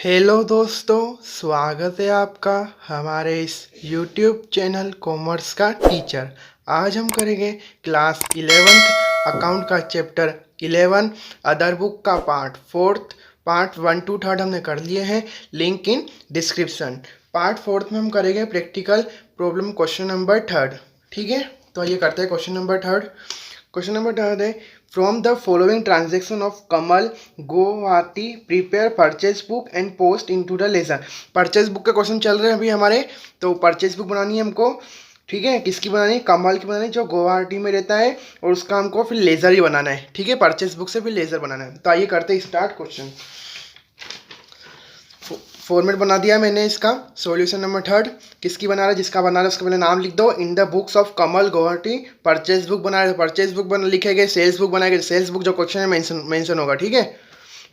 Hello दोस्तों, स्वागत है आपका हमारे इस यूट्यूब चैनल कॉमर्स का टीचर। आज हम करेंगे क्लास 11th अकाउंट का चैप्टर 11 अदर बुक का पार्ट 4th। पार्ट 1 to 3 हमने कर लिए हैं, link in description. Part 4th में हम करेंगे प्रैक्टिकल प्रॉब्लम क्वेश्चन नंबर 3। ठीक है, तो आइए करते हैं क्वेश्चन नंबर 3। क्वेश्चन नंबर 3 है, from the following transaction of Kamal Guwahati prepare purchase book and post into the ledger. Purchase book के क्वेश्चन चल रहे हैं अभी हमारे, तो परचेज बुक बनानी है हमको। ठीक है, किसकी बनानी है? कमल की बनानी है, जो गुवाहाटी में रहता है, और उसका हमको फिर लेजर ही बनाना है। ठीक है, परचेज बुक से फिर लेजर बनाना है। तो आइए करते हैं स्टार्ट। क्वेश्चन फॉर्मेट बना दिया मैंने इसका। सॉल्यूशन नंबर 3 किसकी बना रहा है? जिसका बना रहा है उसका पहले नाम लिख दो। In the books of Kamal Guwahati purchase book बना रहे, परचेज बुक बना लिखेंगे, सेल्स बुक बनाएंगे, सेल्स बुक जो क्वेश्चन में मेंशन होगा। ठीक है,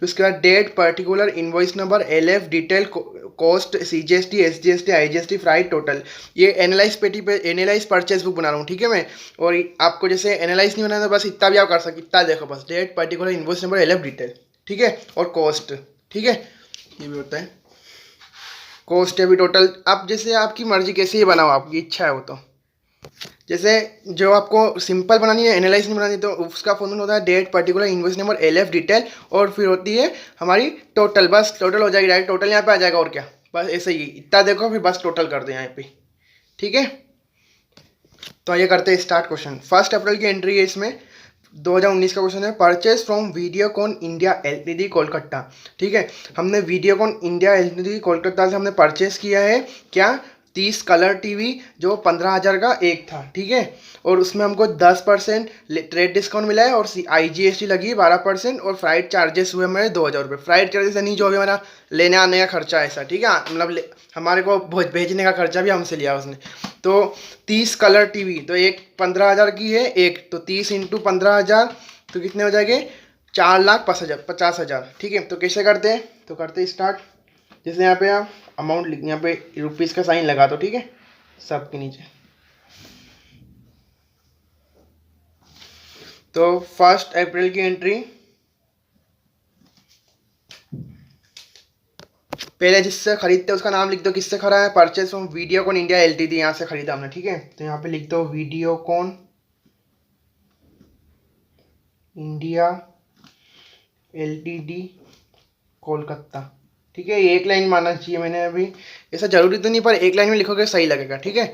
उसके बाद date, particular, invoice number, LF, detail, cost, CGST, SGST, IGST, freight, total. ये एनालाइज पेटी पे एनालाइज परचेज बुक बना रहा हूँ। ठीक है मैं, और आपको जैसे एनालाइज नहीं बनाना, बस इतना भी आप कर सकते, इतना देखो बस, date, particular, invoice number, LF, detail. ठीक है, और कॉस्ट। ठीक है, ये भी होता है कॉस्ट है भी, टोटल। आप जैसे आपकी मर्जी कैसे ही बनाओ, आपकी इच्छा है वो। तो जैसे जो आपको सिंपल बनानी है, एनालाइज नहीं बनानी, तो उसका फॉर्मूला होता है date, particular, invoice number, LF, detail, और फिर होती है हमारी टोटल। बस टोटल हो जाएगी, डायरेक्ट टोटल यहाँ पे आ जाएगा। और क्या, बस ऐसे ही इतना देखो, फिर बस टोटल कर दो यहाँ पे। ठीक है, तो ये करते हैं स्टार्ट। क्वेश्चन 1 अप्रैल की एंट्री है इसमें, 2019 का क्वेश्चन है। Purchase from Videocon India LTD Kolkata. ठीक है, हमने वीडियोकॉन इंडिया एलटीडी कोलकाता से हमने परचेज किया है क्या? 30 कलर टीवी, जो 15,000 का एक था। ठीक है, और उसमें हमको 10% ट्रेड डिस्काउंट मिला है, और आईजीएसटी लगी 12%, और फ्लाइट चार्जेस हुए हमारे 2,000 रुपये। फ्लाइट चार्जेस नहीं, जो भी हमारा लेने आने का खर्चा ऐसा। ठीक है, मतलब हमारे को भेजने का खर्चा भी हमसे लिया उसने। तो 30 कलर टीवी, तो एक 15,000 की है एक, तो 30 इंटू 15,000, तो कितने हो जाएंगे? 4,50,000। ठीक है, तो कैसे करते हैं? तो करते हैं स्टार्ट। जैसे यहाँ पे आप अमाउंट लिख, यहाँ पे रुपीज़ का साइन लगा दो। ठीक है, सबके नीचे। तो 1 अप्रैल की एंट्री, पहले जिससे खरीदते उसका नाम लिख दो, किससे खरीदा है? Purchase from Videocon India LTD, यहाँ से खरीदा हमने। ठीक है, तो यहाँ पे लिख दो वीडियोकॉन इंडिया एलटीडी कोलकाता। ठीक है, ये एक लाइन मानना चाहिए मैंने अभी, ऐसा जरूरी तो नहीं, पर एक लाइन में लिखोगे सही लगेगा। ठीक है,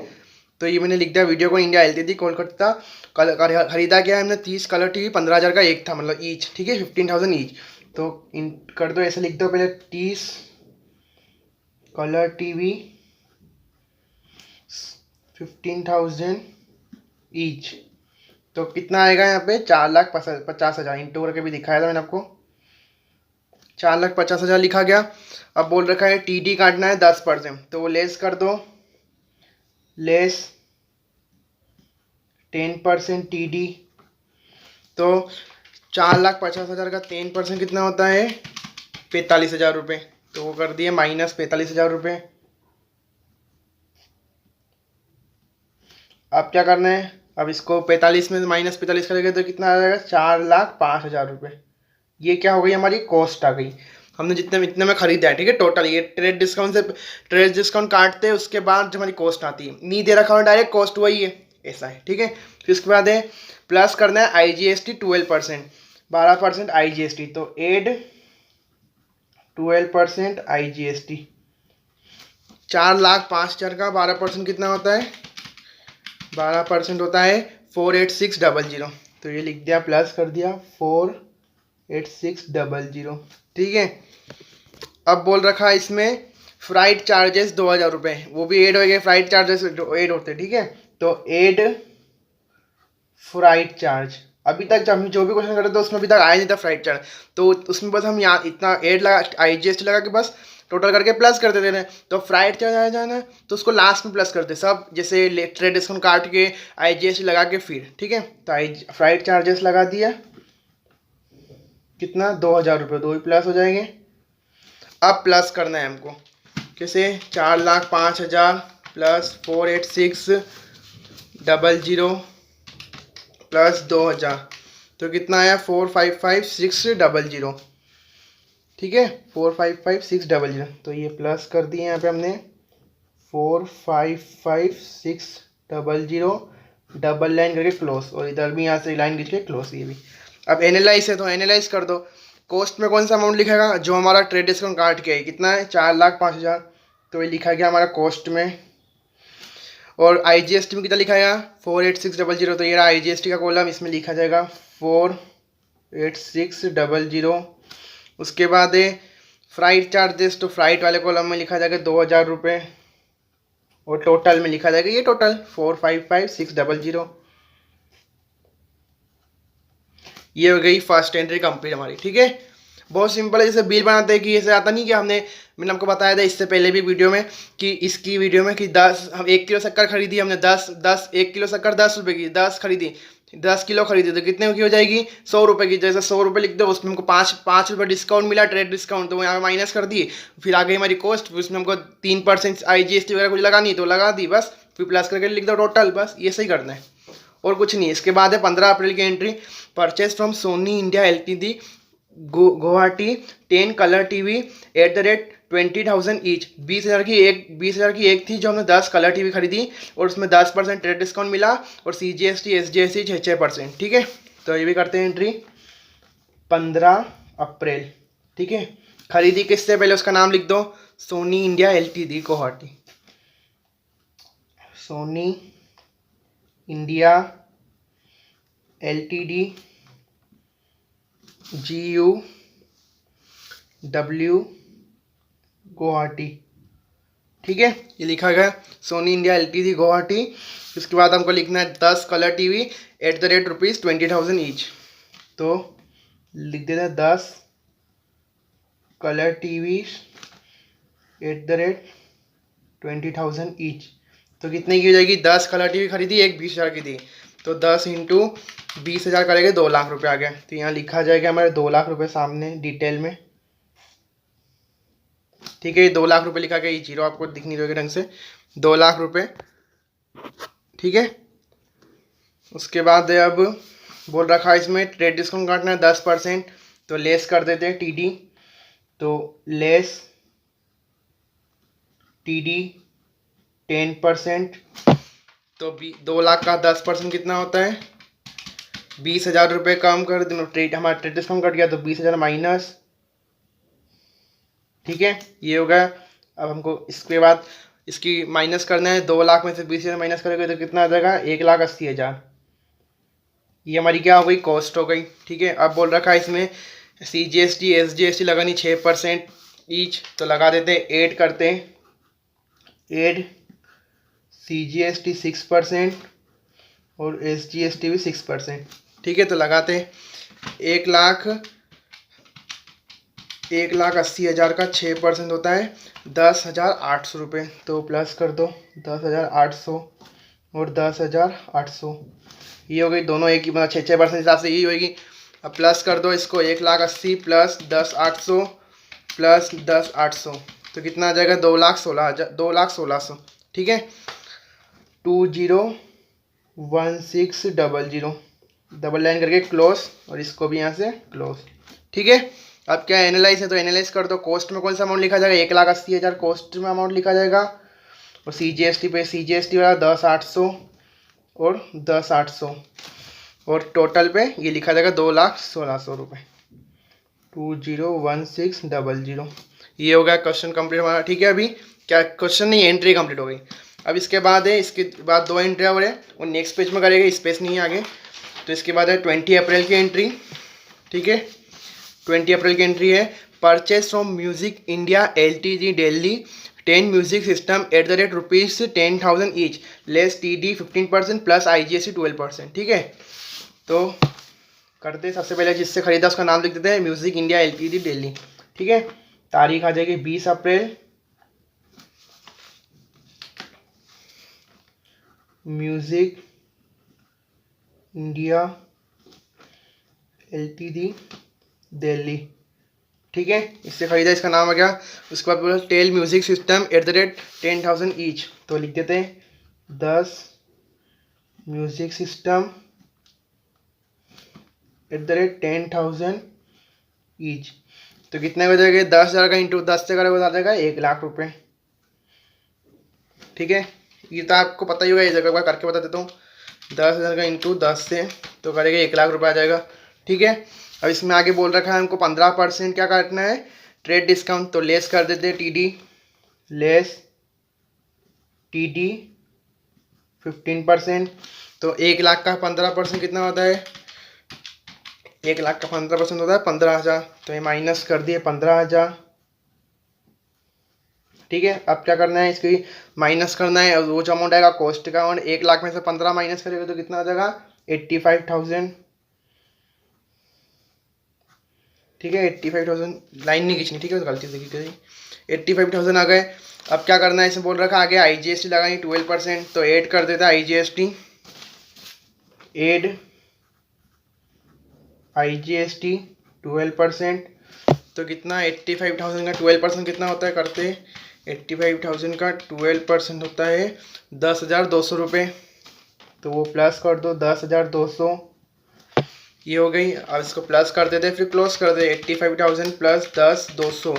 तो ये मैंने लिख दिया वीडियोकॉन इंडिया एलटीडी कोलकाता। खरीदा क्या है हमने? 30 कलर टीवी, 15,000 का एक था, मतलब ईच। ठीक है, 15,000 ईच। तो इन कर दो, ऐसे लिख दो पहले, 30 कलर टीवी 15,000 ईच। तो कितना आएगा यहाँ पे? 4,50,000। इंटू करके भी दिखाया था मैंने आपको, 4,50,000 लिखा गया। अब बोल रखा है टीडी काटना है 10%, तो वो लेस कर दो, लेस 10% टीडी। तो 4,50,000 का 10% कितना होता है? 45,000 रुपये। तो वो कर दिए माइनस 45,000 रुपये। अब क्या करना है? अब इसको 45 में माइनस 45 करेंगे तो कितना आ जाएगा? 4,05,000 रुपये। ये क्या हो गई? हमारी कॉस्ट आ गई। हमने इतने में खरीदा है। ठीक है, टोटल ये ट्रेड डिस्काउंट काटते हैं, उसके बाद जो हमारी कॉस्ट आती है, नहीं दे रखा हो डायरेक्ट, कॉस्ट वही है, ऐसा है। ठीक है, फिर उसके बाद है प्लस करना है आईजीएसटी 12%, 12% आईजीएसटी, तो एड 12% आईजीएसटी। 4,05,000 का 12% कितना होता है? 12% होता है 48600। तो ये लिख दिया, प्लस कर दिया 48600। ठीक है, अब बोल रखा है इसमें फ्लाइट चार्जेस 2,000 रुपये, वो भी ऐड हो गए, फ्लाइट चार्जेस ऐड होते हैं। ठीक है, तो ऐड फ्लाइट चार्ज। अभी तक जब हम जो भी क्वेश्चन कर रहे थे उसमें अभी तक आया नहीं था फ्लाइट चार्ज, तो उसमें बस हम यहाँ इतना ऐड लगा, आईजीएसटी लगा के बस टोटल करके प्लस कर देते हैं। तो फ्लाइट चार्ज आया जाना, तो उसको लास्ट में प्लस करते सब, जैसे ट्रेड डिस्काउंट काट के आईजीएसटी लगा के फिर। ठीक है, तो फ्लाइट चार्जेस लगा दिया, कितना? 2,000 रुपये, दो ही प्लस हो जाएंगे। अब प्लस करना है हमको, कैसे? 4,05,000 प्लस 48600 प्लस 2,000, तो कितना आया? 455,600। ठीक है, 455600, तो ये प्लस कर दिए यहाँ पे हमने 455600, डबल लाइन करके क्लोज, और इधर भी यहाँ से लाइन खींच के क्लोज। ये भी अब एनालाइज है तो एनालाइज कर दो। कॉस्ट में कौन सा अमाउंट लिखेगा, जो हमारा ट्रेड डिस्काउंट काट के है, कितना है 4,05,000, तो ये लिखा गया हमारा कॉस्ट में। और IGST में कितना लिखा गया 48600, तो ये रहा IGST का कॉलम, इसमें लिखा जाएगा 48600। उसके बाद है फ्लाइट चार्जेस, तो फ्लाइट वाले कॉलम में लिखा जाएगा 2,000 रुपये, और टोटल में लिखा जाएगा ये टोटल 455600। ये हो गई फर्स्ट एंट्री कंप्लीट हमारी। ठीक है, बहुत सिंपल है। जैसे बिल बनाते हैं कि ऐसे आता नहीं कि मैंने आपको बताया था इससे पहले भी वीडियो में कि इसकी वीडियो में कि 10 हम 1 किलो शक्कर खरीदी, हमने 1 किलो शक्कर 10 रुपये की 10 खरीदी, 10 किलो खरीदी, तो कितने की हो जाएगी 100 रुपये की। जैसे 100 रुपये लिख दो, उसमें हमको 5 रुपये डिस्काउंट मिला, ट्रेड डिस्काउंट, तो यहाँ माइनस कर दिए। फिर आ गई हमारी कॉस्ट, उसमें हमको 3% IGST वगैरह कुछ लगानी, तो लगा दी बस, फिर प्लस करके लिख दो टोटल, बस ये सही करना है और कुछ नहीं। इसके बाद है 15 अप्रैल की entry, purchase from Soni India LTD Guwahati 10 colour TV at the rate 20,000 each. 20,000 की एक थी जो हमने 10 कलर टीवी खरीदी, और उसमें 10% ट्रेड डिस्काउंट मिला, और CGST SGST 6%। ठीक है, तो ये भी करते हैं एंट्री 15 अप्रैल। ठीक है, खरीदी किससे, पहले उसका नाम लिख दो, Soni India LTD Guwahati, Soni India LTD GUW Guwahati. ठीक है, ये लिखा गया सोनी इंडिया LTD गुवाहाटी। उसके बाद हमको लिखना है 10 colour TV at the rate ₹20,000 each, तो लिख देते हैं 10 colour TV at the rate 20,000 each. तो कितने की हो जाएगी, 10 कलर टीवी खरीदी, एक 20,000 की थी, तो 10 इंटू 20,000 करेंगे, 2 लाख रुपए आ गए। तो यहाँ लिखा जाएगा हमारे 2 लाख रुपए सामने डिटेल में। ठीक है, 2 लाख रुपए लिखा गया, ये जीरो आपको दिख नहीं रहेगा ढंग से, 2 लाख रुपए। ठीक है, उसके बाद अब बोल रखा है इसमें ट्रेड डिस्काउंट काटना है 10%, तो लेस कर देते हैं TD, तो लेस TD 10%, तो 2 लाख का 10% कितना होता है 20,000 रुपये। कम कर देना, ट्रेड हमारा ट्रेड डिस्काउंट कट गया, तो 20,000 माइनस। ठीक है, ये हो गया। अब हमको इसके बाद इसकी माइनस करना है, 2 लाख में से 20,000 माइनस करेंगे तो कितना आ जाएगा 1,80,000। ये हमारी क्या हो गई, कॉस्ट हो गई। ठीक है, अब बोल रखा है इसमें CGST SGST लगानी 6% ईच, तो लगा देते हैं 8 करते हैं, 8 CGST 6% और SGST भी 6%। ठीक है, तो लगाते हैं 1,80,000 का 6% होता है 10,800 रुपये, तो प्लस कर दो 10,800 और 10,800, ये हो गई दोनों एक ही, मतलब 6% हिसाब से यही होगी। अब प्लस कर दो इसको, 1,80,000 प्लस 10,800 प्लस 10,800, तो कितना आ जाएगा 2,16,000, 2,16,000। ठीक है, 20,1600, डबल लाइन करके क्लोज, और इसको भी यहाँ से क्लोज। ठीक है, अब क्या एनालाइज है, तो एनालाइज कर दो। कॉस्ट में कौन सा अमाउंट लिखा जाएगा 1,80,000 कॉस्ट में अमाउंट लिखा जाएगा, और CGST पे CGST वाला 10,800 और 10,800, और टोटल पे ये लिखा जाएगा 2,16,000 रुपये, 20,1600। ये हो गया क्वेश्चन कंप्लीट हमारा। ठीक है, अभी क्या क्वेश्चन नहीं, एंट्री कंप्लीट हो गई। अब इसके बाद है, इसके बाद 2 एंट्री और है, वो नेक्स्ट पेज में करेंगे, स्पेस नहीं है आगे। तो इसके बाद है 20 अप्रैल की एंट्री। ठीक है, 20 अप्रैल की एंट्री है, purchase from music India LTD Delhi 10 music system at the rate ₹10,000 each, less TD 15% plus IGST 12%। ठीक है, तो करते सबसे पहले जिससे खरीदा उसका नाम लिख देते हैं, म्यूजिक इंडिया LTD दिल्ली। ठीक है, तारीख आ जाएगी 20 अप्रैल, म्यूजिक इंडिया LTD दिल्ली। ठीक है, इससे खरीदा, इसका नाम आ गया। उसके बाद बोला tell music system at the rate 10,000 each, तो लिख देते हैं 10 music system at the rate 10,000 each. तो कितने हो जाएगा, 10,000 का इंटू 10 से करोगे आ जाएगा 1,00,000 रुपये। ठीक है, ये तो आपको पता ही होगा, ये जगह करके बता देता हूँ। 10,000 का इंटू 10 से तो करेगा 1,00,000 रुपये आ जाएगा। ठीक है, अब इसमें आगे बोल रखा है हमको 15% क्या काटना है, ट्रेड डिस्काउंट। तो लेस कर देते हैं TD, लेस TD 15%। तो 1,00,000 का 15% कितना होता है, 1,00,000 का 15% होता है 15,000। तो ये माइनस कर दिए 15,000। ठीक है, अब क्या करना है, इसकी माइनस करना है। वो जो अमाउंट आएगा कॉस्ट का अमाउंट, 1,00,000 में से 15 माइनस करेगा तो कितना आ जाएगा, 85,000। ठीक है, 85,000 लाइन नहीं खींचनी, ठीक है, तो गलती से खींच 85,000 आ गए। अब क्या करना है, इसमें बोल रखा आगे IGST लगानी 12%। तो ऐड कर देता है IGST, ऐड IGST 12%। तो कितना, 85,000 का 12% कितना होता है, करते 85,000 का 12% होता है 10,200 रुपये। तो वो प्लस कर दो 10,200, ये हो गई। अब इसको प्लस कर देते, फिर क्लोज कर दे 85,000 प्लस 10,200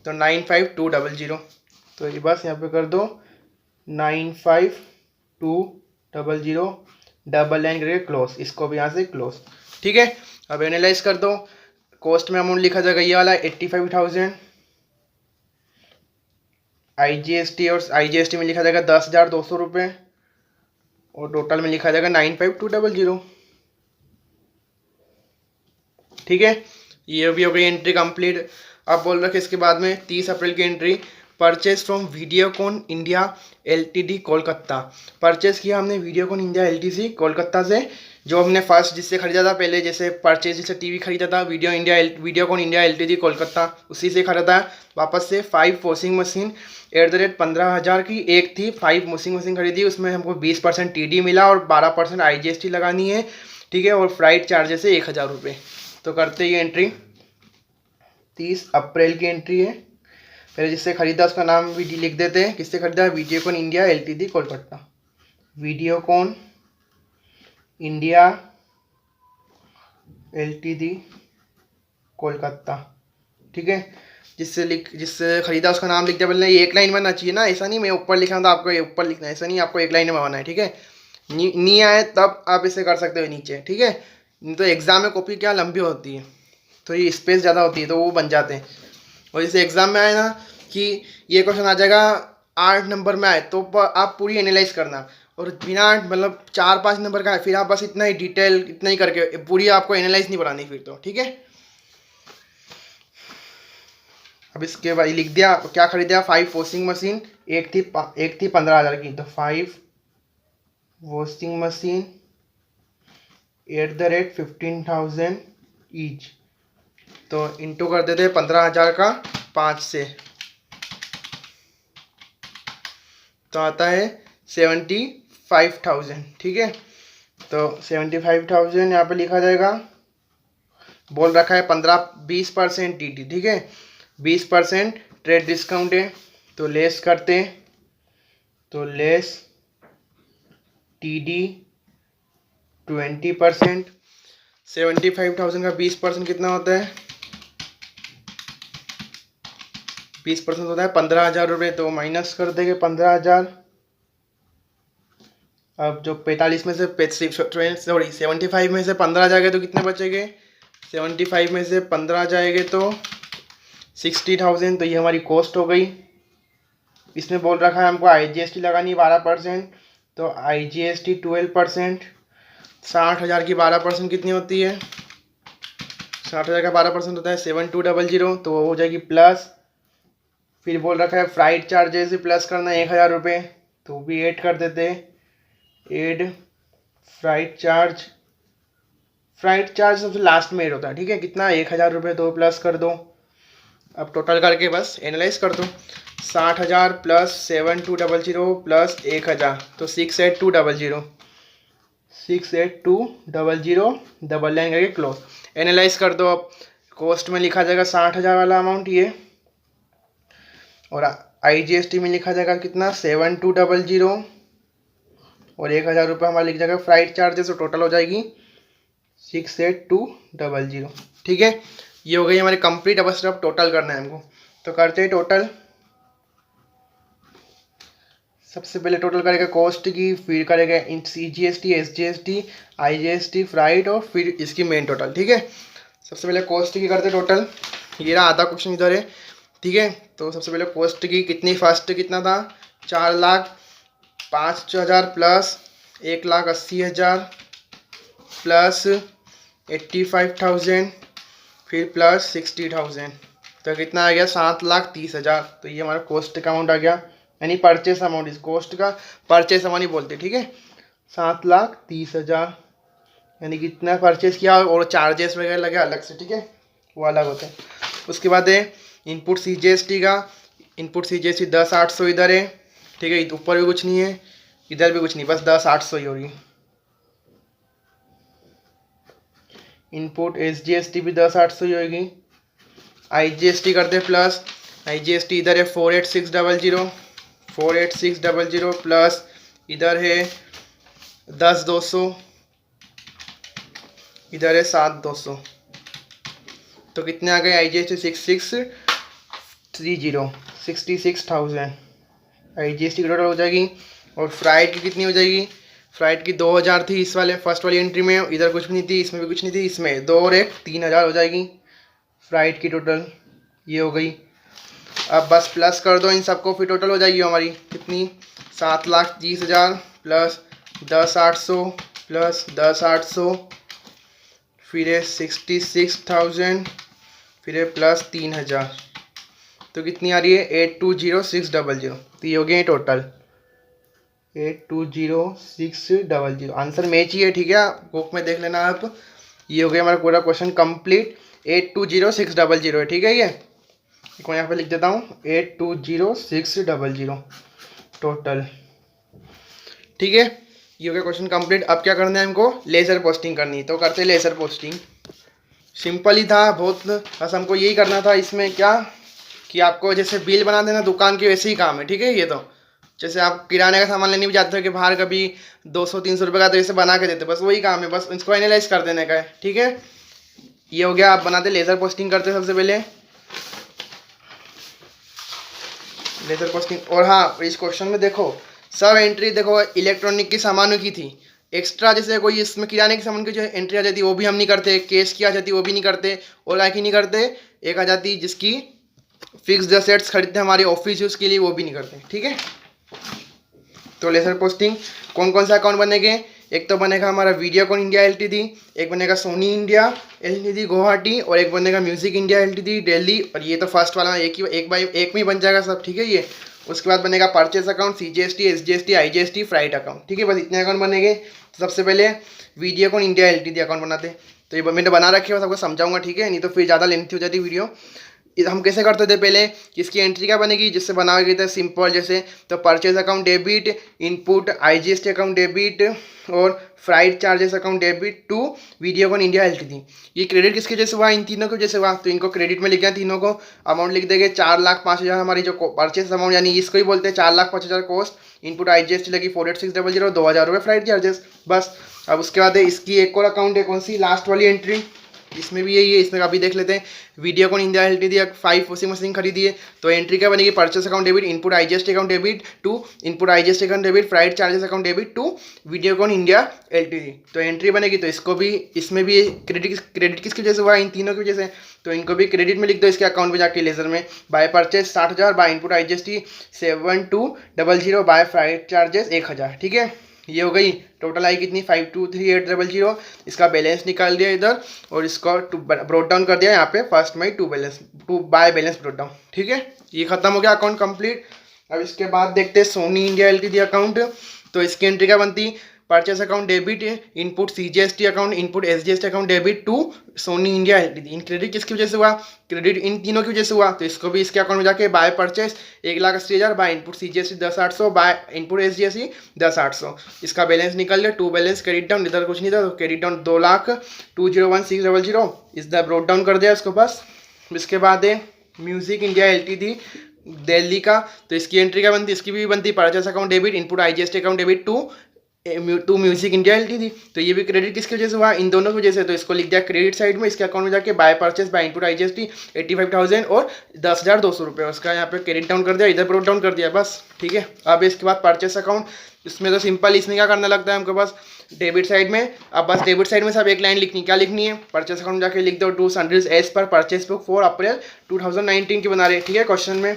तो 95,200। तो ये बस यहाँ पे कर दो 95,200, डबल लाइन करके क्लोज, इसको भी यहाँ से क्लोज। ठीक है, अब एनालाइज कर दो। कॉस्ट में अमाउंट लिखा जाएगा ये वाला 85,000, IGST और IGST में लिखा जाएगा 10,200 रुपये, और टोटल में लिखा जाएगा 95,200। ठीक है, ये भी हो गई एंट्री कंप्लीट। अब बोल रखे इसके बाद में 30 अप्रैल की entry, purchase from Videocon India LTD Kolkata. Purchase किया हमने वीडियोकॉन इंडिया LTD कोलकाता से, जो हमने फर्स्ट जिससे खरीदा था पहले, जैसे परचेज जिससे टीवी खरीदा था वीडियोकॉन इंडिया LTD कोलकाता, उसी से खरीदा था। वापस से 5 वॉशिंग मशीन @ 15,000 की एक थी, 5 वॉशिंग मशीन खरीदी, उसमें हमको 20% TD मिला और 12% IGST लगानी है। ठीक है, और फ्लाइट चार्जेस है 1,000 रुपये। तो करते ही एंट्री 30 अप्रैल की एंट्री है। पहले जिससे खरीदा उसका नाम भी लिख देते हैं, किससे खरीदा, Videocon India LTD Kolkata, Videocon India LTD Kolkata. ठीक है, जिससे खरीदा उसका नाम लिख दिया। पहले ये एक लाइन बनना चाहिए ना, ऐसा नहीं मैं ऊपर लिखा हूँ तो आपको ये ऊपर लिखना है, ऐसा नहीं, आपको एक लाइन में बनाना है। ठीक है, नहीं आए तब आप इसे कर सकते हो नीचे। ठीक है, नहीं तो एग्जाम में कॉपी क्या लंबी होती है, तो ये स्पेस ज़्यादा होती है, तो वो बन जाते हैं। और जैसे एग्जाम में आए ना कि ये क्वेश्चन आ जाएगा 8 नंबर में आए, तो आप पूरी एनालाइज करना, और बिना मतलब 4-5 नंबर का है, फिर आप बस इतना ही डिटेल इतना ही करके पूरी आपको एनालाइज नहीं बनानी फिर तो। ठीक है, अब इसके बाद लिख दिया क्या खरीदा, 5 वॉशिंग मशीन, एक थी 15,000 की, तो 5 वॉशिंग मशीन @ 15,000 ईच। तो इंटू कर देते 15,000 का 5 से, तो आता है 75,000। ठीक है, तो 75,000 यहाँ पे लिखा जाएगा। बोल रखा है 20% TD। ठीक है, 20% ट्रेड डिस्काउंट है, तो लेस करते हैं, तो लेस TD 20%। 75,000 का 20% कितना होता है, 20% होता है 15,000 रुपये। तो माइनस कर देंगे 15,000। अब जो 45 में से 75 में से 15 जाएंगे तो कितने बचेंगे, 75 में से 15 जाएंगे तो 60,000। तो ये हमारी कॉस्ट हो गई। इसमें बोल रखा है हमको IGST लगानी 12%, तो IGST 12%। 60,000 की 12% कितनी होती है, 60,000 का 12% होता है 7,200, तो वो हो जाएगी प्लस। फिर बोल रखा है फ्लाइट चार्जेस भी प्लस करना है 1,000 रुपये, तो भी ऐड कर देते, ऐड फ्लाइट चार्ज सबसे लास्ट में ऐड होता है। ठीक है, कितना 1,000 रुपये, तो प्लस कर दो। अब टोटल करके बस एनालाइज कर दो, 60,000 प्लस 7,200 प्लस 1,000, तो 68,200, 68,200, डबल लाइन करके क्लोज। एनालाइज कर दो। अब कॉस्ट में लिखा जाएगा 60,000 वाला अमाउंट ये, और IGST में लिखा जाएगा कितना 7,200, और 1,000 रुपये हमारा लिख जाएगा फ्लाइट चार्जेस, तो टोटल हो जाएगी 68,200। ठीक है, ये हो गई हमारी कंप्लीट। अब सिर्फ टोटल करना है हमको, तो करते हैं टोटल। सबसे पहले टोटल करेगा कॉस्ट की, फिर करेगा CGST, SGST, IGST, फ्राइट, और फिर इसकी मेन टोटल। ठीक है, सबसे पहले कॉस्ट की करते टोटल। ये रहा आधा क्वेश्चन इधर है। ठीक है, तो सबसे पहले कॉस्ट की कितनी, फर्स्ट कितना था 4,05,000 प्लस 1,80,000 प्लस 85,000 फिर प्लस 60,000, तो कितना आ गया 7,30,000। तो ये हमारा कॉस्ट का अमाउंट आ गया, यानी परचेस अमाउंट। इस कॉस्ट का परचेस अमाउंट ही बोलते, ठीक है। 7,30,000 यानी कितना परचेस किया, और चार्जेस वगैरह लगे अलग से, ठीक है, वो अलग होते हैं। उसके बाद है इनपुट CGST का। इनपुट CGST 10,800 इधर है, ठीक है, ऊपर भी कुछ नहीं है, इधर भी कुछ नहीं, बस 10,800 ही होगी। इनपुट SGST भी 10,800 ही होगी। IGST करते प्लस, IGST इधर है 48600, 48600 प्लस इधर है 10,200, इधर है 7,200, तो कितने आ गए IGST 6630, 66,000 IGST की टोटल हो जाएगी। और फ्राइट की कितनी हो जाएगी, फ्राइट की 2,000 थी इस वाले फर्स्ट वाली एंट्री में, इधर कुछ नहीं थी, इसमें भी कुछ नहीं थी, इसमें 2 और 1 3,000 हो जाएगी फ्राइट की टोटल। ये हो गई। अब बस प्लस कर दो इन सबको, फिर टोटल हो जाएगी हमारी कितनी 7,30,000 प्लस 10,800 प्लस 10,800 फिर है 66,000 फिर है प्लस 3,000, तो कितनी आ रही है 8,20,600। तो ये हो गए टोटल 8,20,600। आंसर मैच ही है, ठीक है, बुक में देख लेना आप। ये हो गया हमारा पूरा क्वेश्चन कंप्लीट। 8,20,600 है, ठीक है। ये मैं यहाँ पे लिख देता हूँ 8,20,600 टोटल, ठीक है। ये हो गया क्वेश्चन कंप्लीट। अब क्या करना है हमको, लेज़र पोस्टिंग करनी है, तो करते लेज़र पोस्टिंग। सिंपल ही था बहुत, बस हमको यही करना था इसमें क्या कि आपको जैसे बिल बना देना दुकान के, वैसे ही काम है, ठीक है। ये तो जैसे आप किराने का सामान लेने भी जाते हो कि बाहर कभी 200-300 रुपये का, तो इसे बना के देते, बस वही काम है, बस इसको एनालाइज कर देने का है, ठीक है। ये हो गया, आप बनाते लेज़र पोस्टिंग करते सबसे पहले लेज़र पोस्टिंग। और हाँ, इस क्वेश्चन में देखो सब एंट्री देखो इलेक्ट्रॉनिक की सामानों की थी। एक्स्ट्रा जैसे कोई इसमें किराने के सामान की जो एंट्री आ जाती है वो भी हम नहीं करते, केस की आ जाती है वो भी नहीं करते, और लाइक ही नहीं करते। एक आ जाती जिसकी फिक्स्ड असेट्स खरीदते हैं हमारे ऑफिस यूज़ के लिए, वो भी नहीं करते, ठीक है। तो लेज़र पोस्टिंग कौन कौन सा अकाउंट बनेंगे, एक तो बनेगा हमारा वीडियोकॉन इंडिया LTD, एक बनेगा सोनी इंडिया LTD गुवाहाटी, और एक बनेगा म्यूजिक इंडिया LTD दिल्ली। और ये तो फर्स्ट वाला एक में ही बन जाएगा सब, ठीक है। ये उसके बाद बनेगा purchase account, CGST, SGST, IGST, freight account, ठीक है। बस इतने अकाउंट बनेंगे। तो सबसे पहले वीडियोकॉन इंडिया LTD अकाउंट बनाते हैं, तो ये मैंने बना रखे, बस आपको समझाऊंगा, ठीक है, नहीं तो फिर ज़्यादा लेंथी हो जाती वीडियो। हम कैसे करते थे पहले, इसकी एंट्री क्या बनेगी, जिससे बनाया गया था सिंपल जैसे, तो purchase account debit, input IGST account debit, और freight charges account debit to Videocon India LTD। ये क्रेडिट किसके जैसे हुआ, इन तीनों के जैसे हुआ, तो इनको क्रेडिट में लिख दिया, तीनों को अमाउंट लिख देंगे 4,05,000 हमारी जो परचेस अमाउंट, यानी इसको ही बोलते हैं 4,05,000 कॉस्ट। इनपुट IGST लगी 48600, 2,000 रुपये फ्राइट चार्जेस, बस। अब उसके बाद इसकी एक और अकाउंट है, कौन सी, लास्ट वाली एंट्री, इसमें भी यही है। इसमें अभी देख लेते हैं, Videocon India LTD 5 washing machine खरीदी है, तो एंट्री क्या बनेगी, purchase account debit, input IGST account debit to input IGST account debit, freight charges account debit to Videocon India LTD, तो एंट्री बनेगी। तो इसको भी, इसमें भी क्रेडिट किसकी वजह से हुआ, इन तीनों की वजह से, तो इनको भी क्रेडिट में लिख दो इसके अकाउंट में जाके लेजर में। By purchase 60,000, by input IGST 7,200, by freight charges 1,000, ठीक है। ये हो गई टोटल आई कितनी 5,23,800। इसका बैलेंस निकाल दिया इधर, और इसको ब्रोट डाउन कर दिया यहाँ पे फर्स्ट में to by balance brought down, ठीक है। ये खत्म हो गया अकाउंट कंप्लीट। अब इसके बाद देखते हैं सोनी इंडिया LTD अकाउंट। तो इसकी एंट्री क्या बनती, purchase account debit, input CGST account, input SGST account debit to Sony India LTD। इन क्रेडिट किसकी वजह से हुआ, क्रेडिट इन तीनों की वजह से हुआ, तो इसको भी इसके अकाउंट में जाके by purchase 1,80,000, by input CGST 10,800, by input SGST 10,800। इसका बैलेंस निकल गया, टू बैलेंस क्रेडिट डाउन, इधर कुछ नहीं था, तो क्रेडिट डाउन 2,02,01,600, इस द ब्रोट डाउन कर दिया इसको बस। इसके बाद है म्यूजिक इंडिया LTD दिल्ली का, तो इसकी एंट्री क्या बनती, इसकी भी बनती purchase account debit, input IGST account debit to to music India L T थी। तो ये भी क्रेडिट किसकी वजह से हुआ, इन दोनों की वजह से। तो इसको लिख दिया क्रेडिट साइड में, इसके अकाउंट में जाके by purchase by input IGST 85,000 और 10,200 रुपये उसका यहाँ पे क्रेडिट डाउन कर दिया, इधर ब्रोट डाउन कर दिया बस। ठीक है, अब इसके बाद परचेस अकाउंट, इसमें तो सिंपल, इसमें क्या करना लगता है हमको, बस डेबिट साइड में, अब बस डेबिट साइड में सब एक लाइन लिखनी, क्या लिखनी है, परचेस अकाउंट जाके लिख दो to sundries as per purchase book for April 2019 की बना रहे। ठीक है, क्वेश्चन में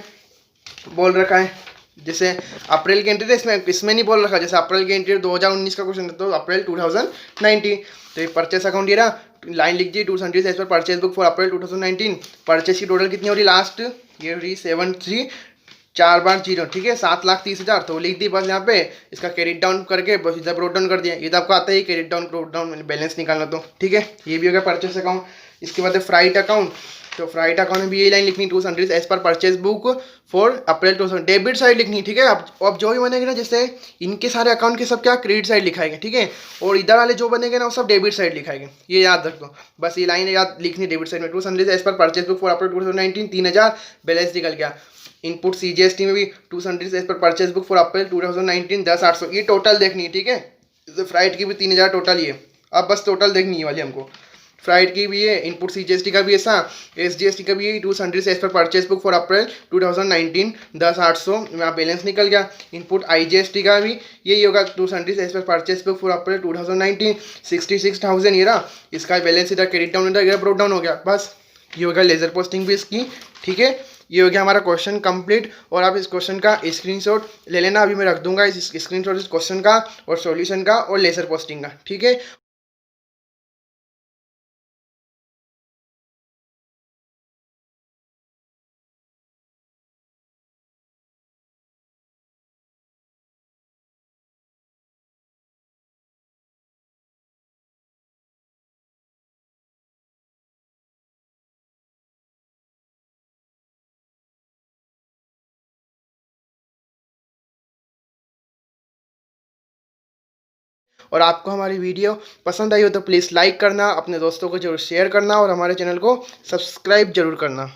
बोल रखा है, जैसे अप्रैल की एंट्री, इसमें इसमें नहीं बोल रखा, जैसे अप्रैल की एंट्री 2019 का क्वेश्चन है तो अप्रैल 2019। तो ये परचेस अकाउंट ये रहा, लाइन लिख दी to sundries as per purchase book for April 2019। Purchase की टोटल कितनी हो रही लास्ट, ये हो रही 73,450। ठीक है, 7,30,000। तो लिख दी बस यहाँ पे, इसका क्रेडिट डाउन करके बस इधर ब्रोट डाउन कर दिया। ये तो आपको आता है credit down brought down balance निकालना। तो ठीक है, ये भी हो गया परचेस अकाउंट। इसके बाद है फ्राइट अकाउंट। तो फ्राइट अकाउंट में भी यही लाइन लिखनी, to sundries as per purchase book for April 2000, debit side लिखनी। ठीक है, अब जो भी बनेगा ना, जैसे इनके सारे अकाउंट के सब क्या क्रेडिट साइड लिखाएंगे। ठीक है, और इधर वाले जो बनेंगे ना वो सब डेबिट साइड लिखाएंगे, ये याद रखो। बस ये लाइन याद लिखनी डेबिट साइड में, to sundries as per purchase book for April 2019 3,000 balance निकल गया। इनपुट CGST में भी to sundries as per purchase book for April 2019 10,800, ये टोटल देखनी है। ठीक है, फ्राइट की भी 3,000 टोटल ये। अब बस टोटल देखनी है वाली हमको, फ्राइड की भी है, इनपुट CGST का भी ऐसा, SGST का भी है, to sundries as per purchase book for April 2019 10,800 यहाँ बैलेंस निकल गया। इनपुट IGST का भी यही होगा, to sundries as per purchase book for April 2019 66,000 ये रहा, इसका बैलेंस इधर क्रेडिट डाउन इधर ब्रोट डाउन हो गया। बस ये हो गया लेजर पोस्टिंग भी इसकी। ठीक है, ये हो गया हमारा क्वेश्चन कंप्लीट। और आप इस क्वेश्चन का स्क्रीनशॉट ले लेना, अभी मैं रख दूंगा इस स्क्रीनशॉट इस क्वेश्चन का और सॉल्यूशन का और लेजर पोस्टिंग का। ठीक है, और आपको हमारी वीडियो पसंद आई हो तो प्लीज़ लाइक करना, अपने दोस्तों को जरूर शेयर करना और हमारे चैनल को सब्सक्राइब जरूर करना।